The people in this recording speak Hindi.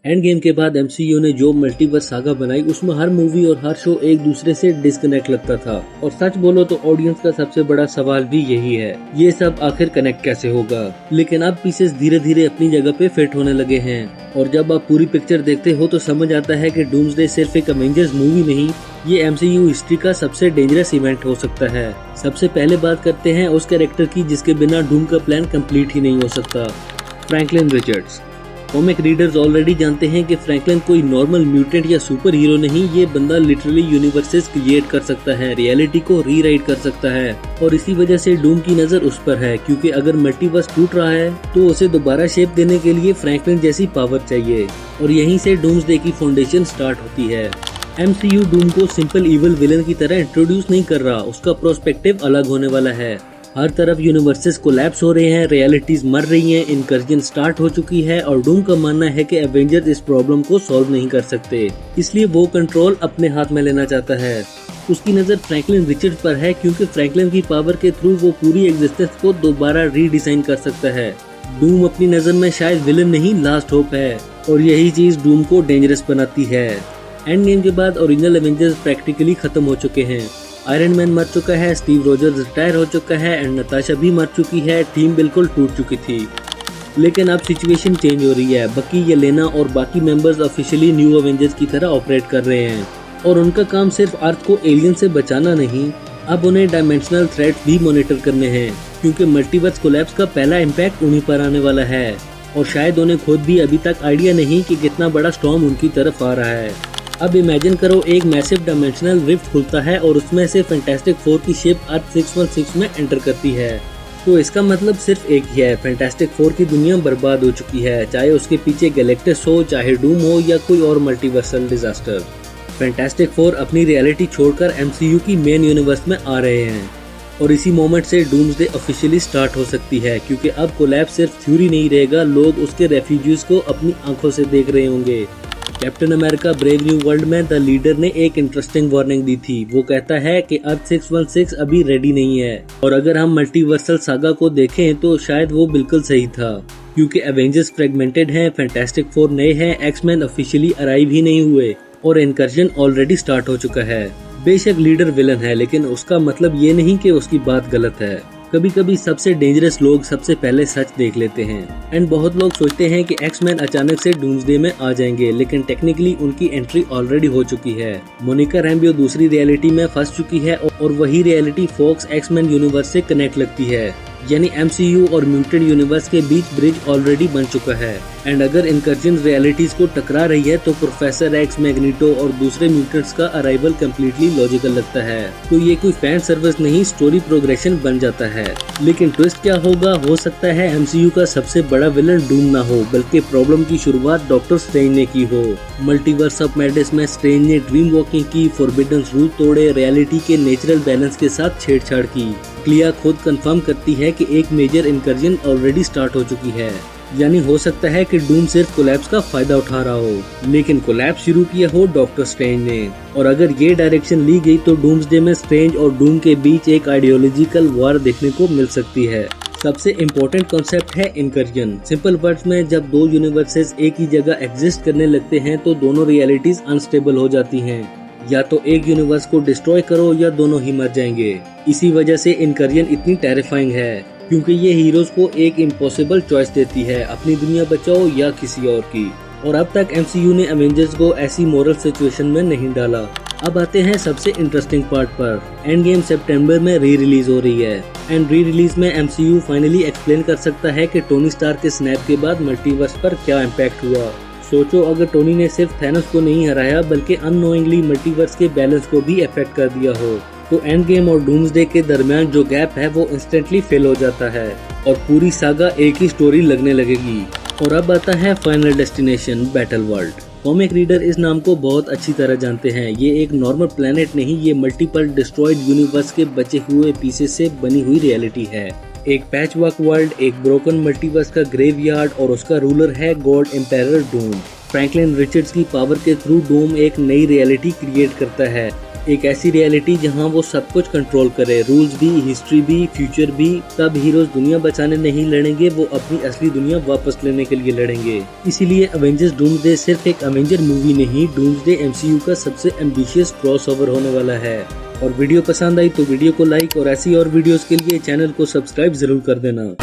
एंड गेम के बाद एमसीयू ने जो मल्टीवर्स सागा बनाई उसमें हर मूवी और हर शो एक दूसरे से डिस्कनेक्ट लगता था। और सच बोलो तो ऑडियंस का सबसे बड़ा सवाल भी यही है, ये सब आखिर कनेक्ट कैसे होगा। लेकिन अब पीसेस धीरे धीरे अपनी जगह पे फिट होने लगे हैं और जब आप पूरी पिक्चर देखते हो तो समझ आता है कि डूम्सडे सिर्फ एक अवेंजर्स मूवी नहीं, ये एमसीयू हिस्ट्री का सबसे डेंजरस इवेंट हो सकता है। सबसे पहले बात करते हैं उस कैरेक्टर की जिसके बिना डूम का प्लान कंप्लीट ही नहीं हो सकता, Franklin Richards. Comic readers already जानते हैं कि फ्रैंकलिन कोई नॉर्मल म्यूटेंट या सुपर हीरो नहीं, ये बंदा लिटरली यूनिवर्सेस क्रिएट कर सकता है, रियलिटी को रीराइट कर सकता है। और इसी वजह से डूम की नजर उस पर है, क्योंकि अगर मल्टीवर्स टूट रहा है तो उसे दोबारा शेप देने के लिए फ्रैंकलिन जैसी पावर चाहिए। और यहीं से डूम्सडे की फाउंडेशन स्टार्ट होती है। एमसीयू डूम को सिंपल इविल विलन की तरह इंट्रोड्यूस नहीं कर रहा, उसका प्रोस्पेक्टिव अलग होने वाला है। हर तरफ यूनिवर्सेस कोलैप्स हो रहे हैं, रियलिटीज मर रही हैं, इनकर्जन स्टार्ट हो चुकी है और डूम का मानना है कि एवेंजर्स इस प्रॉब्लम को सॉल्व नहीं कर सकते, इसलिए वो कंट्रोल अपने हाथ में लेना चाहता है। उसकी नजर फ्रैंकलिन रिचर्ड्स पर है, क्योंकि फ्रैंकलिन की पावर के थ्रू वो पूरी एग्जिस्टेंस को दोबारा रीडिजाइन कर सकता है। डूम अपनी नजर में शायद विलन नहीं, लास्ट होप है, और यही चीज डूम को डेंजरस बनाती है। एंड गेम के बाद ओरिजिनल एवेंजर्स प्रैक्टिकली खत्म हो चुके हैं। आयरन मैन मर चुका है, स्टीव रोजर्स रिटायर हो चुका है एंड नताशा भी मर चुकी है, टीम बिल्कुल टूट चुकी थी। लेकिन अब सिचुएशन चेंज हो रही है। बकी, येलेना और बाकी मेंबर्स ऑफिशियली न्यू एवेंजर्स की तरह ऑपरेट कर रहे हैं और उनका काम सिर्फ अर्थ को एलियन से बचाना नहीं, अब उन्हें डायमेंशनल थ्रेट्स भी मॉनिटर करने हैं, क्योंकि मल्टीवर्स कोलैप्स का पहला इम्पैक्ट उन्हीं पर आने वाला है और शायद उन्हें खुद भी अभी तक आइडिया नहीं कि कितना बड़ा स्टॉर्म उनकी तरफ आ रहा है। अब इमेजिन करो एक मैसिव डायमेंशनल रिफ्ट खुलता है और उसमें से फैंटास्टिक फोर की शिप अर्थ 616 में एंटर करती है, तो इसका मतलब सिर्फ एक ही है, फैंटास्टिक फोर की दुनिया बर्बाद हो चुकी है, चाहे उसके पीछे गैलेक्टस हो, चाहे डूम हो या कोई और मल्टीवर्सल डिजास्टर। फैंटास्टिक फोर अपनी रियलिटी छोड़कर एमसीयू की मेन यूनिवर्स में आ रहे हैं और इसी मोमेंट से डूम्सडे ऑफिशियली स्टार्ट हो सकती है, क्योंकि अब कोलैप्स सिर्फ थ्योरी नहीं रहेगा, लोग उसके रेफ्यूजीज को अपनी आंखों से देख रहे होंगे। Captain America brave new world में द लीडर ने एक इंटरेस्टिंग वार्निंग दी थी। वो कहता है कि अर्थ 616 अभी रेडी नहीं है और अगर हम मल्टीवर्सल सागा को देखें तो शायद वो बिल्कुल सही था, क्योंकि एवेंजर्स फ्रेगमेंटेड हैं, फैंटास्टिक फोर नए हैं, एक्समैन ऑफिशियली अराइव ही नहीं हुए और इनकर्जन ऑलरेडी स्टार्ट हो चुका है। बेशक लीडर विलन है, लेकिन उसका मतलब ये नहीं कि उसकी बात गलत है। कभी कभी सबसे डेंजरस लोग सबसे पहले सच देख लेते हैं एंड बहुत लोग सोचते हैं कि एक्समैन अचानक से डूम्सडे में आ जाएंगे, लेकिन टेक्निकली उनकी एंट्री ऑलरेडी हो चुकी है। मोनिका रैम्बियो दूसरी रियलिटी में फंस चुकी है और वही रियलिटी फॉक्स एक्समैन यूनिवर्स से कनेक्ट लगती है, यानी एमसीयू और म्यूटेड यूनिवर्स के बीच ब्रिज ऑलरेडी बन चुका है। एंड अगर इनकर्जन रियलिटीज को टकरा रही है तो प्रोफेसर एक्स, मैग्नीटो और दूसरे म्यूटेंट्स का अराइवल कम्प्लीटली लॉजिकल लगता है। तो ये कोई फैन सर्विस नहीं, स्टोरी प्रोग्रेशन बन जाता है। लेकिन ट्विस्ट क्या होगा? हो सकता है एमसीयू का सबसे बड़ा विलन डूम ना हो, बल्कि प्रॉब्लम की शुरुआत डॉक्टर स्ट्रेंज ने की हो। मल्टीवर्स ऑफ मैडनेस में स्ट्रेंज ने ड्रीम वॉकिंग की, फॉरबिडन रूल तोड़े, रियलिटी के नेचुरल बैलेंस के साथ छेड़छाड़ की। क्लिया खुद कंफर्म करती है कि एक मेजर इनकर्जन ऑलरेडी स्टार्ट हो चुकी है, यानी हो सकता है कि डूम सिर्फ कोलैप्स का फायदा उठा रहा हो, लेकिन कोलैप्स शुरू किया हो डॉक्टर स्ट्रेंज ने। और अगर ये डायरेक्शन ली गई तो डूम्सडे में स्ट्रेंज और डूम के बीच एक आइडियोलॉजिकल वॉर देखने को मिल सकती है। सबसे इम्पोर्टेंट कॉन्सेप्ट है इनकर्जन। सिंपल वर्ड्स में, जब दो यूनिवर्सेस एक ही जगह एग्जिस्ट करने लगते हैं तो दोनों रियलिटीज अनस्टेबल हो जाती हैं। या तो एक यूनिवर्स को डिस्ट्रॉय करो या दोनों ही मर जाएंगे। इसी वजह से इनकर्जन इतनी टेरिफाइंग है, क्योंकि ये हीरोज को एक इम्पॉसिबल चॉइस देती है, अपनी दुनिया बचाओ या किसी और की। और अब तक एमसीयू ने एवेंजर्स को ऐसी मोरल सिचुएशन में नहीं डाला। अब आते हैं सबसे इंटरेस्टिंग पार्ट पर। एंड गेम सितंबर में री रिलीज हो रही है एंड री रिलीज में एमसीयू फाइनली एक्सप्लेन कर सकता है कि टोनी स्टार्क के स्नैप के बाद मल्टीवर्स पर क्या इम्पैक्ट हुआ। सोचो, अगर टोनी ने सिर्फ थैनोस को नहीं हराया बल्कि अननोइंगली मल्टीवर्स के बैलेंस को भी अफेक्ट कर दिया हो, तो एंड गेम और डूम्सडे के दरमियान जो गैप है वो इंस्टेंटली फिल हो जाता है और पूरी सागा एक ही स्टोरी लगने लगेगी। और अब आता है final destination, battle world. Comic reader इस नाम को बहुत अच्छी तरह जानते हैं। ये एक नॉर्मल प्लेनेट नहीं, ये मल्टीपल डिस्ट्रॉयड यूनिवर्स के बचे हुए पीसेस से बनी हुई रियलिटी है। एक पैचवर्क वर्ल्ड, एक ब्रोकन मल्टीवर्स का ग्रेवयार्ड और उसका रूलर है गॉड एम्पायरर डूम। फ्रैंकलिन रिचर्ड्स की पावर के थ्रू डूम एक नई रियलिटी क्रिएट करता है एक ऐसी रियलिटी जहां वो सब कुछ कंट्रोल करे, रूल्स भी, हिस्ट्री भी, फ्यूचर भी। तब हीरोज दुनिया बचाने नहीं लड़ेंगे, वो अपनी असली दुनिया वापस लेने के लिए लड़ेंगे। इसीलिए अवेंजर्स डूम्सडे सिर्फ एक अवेंजर मूवी नहीं, डूम्सडे एमसीयू का सबसे एम्बिशियस क्रॉसओवर होने वाला है। और वीडियो पसंद आई तो वीडियो को लाइक और ऐसी और वीडियोस के लिए चैनल को सब्सक्राइब जरूर कर देना।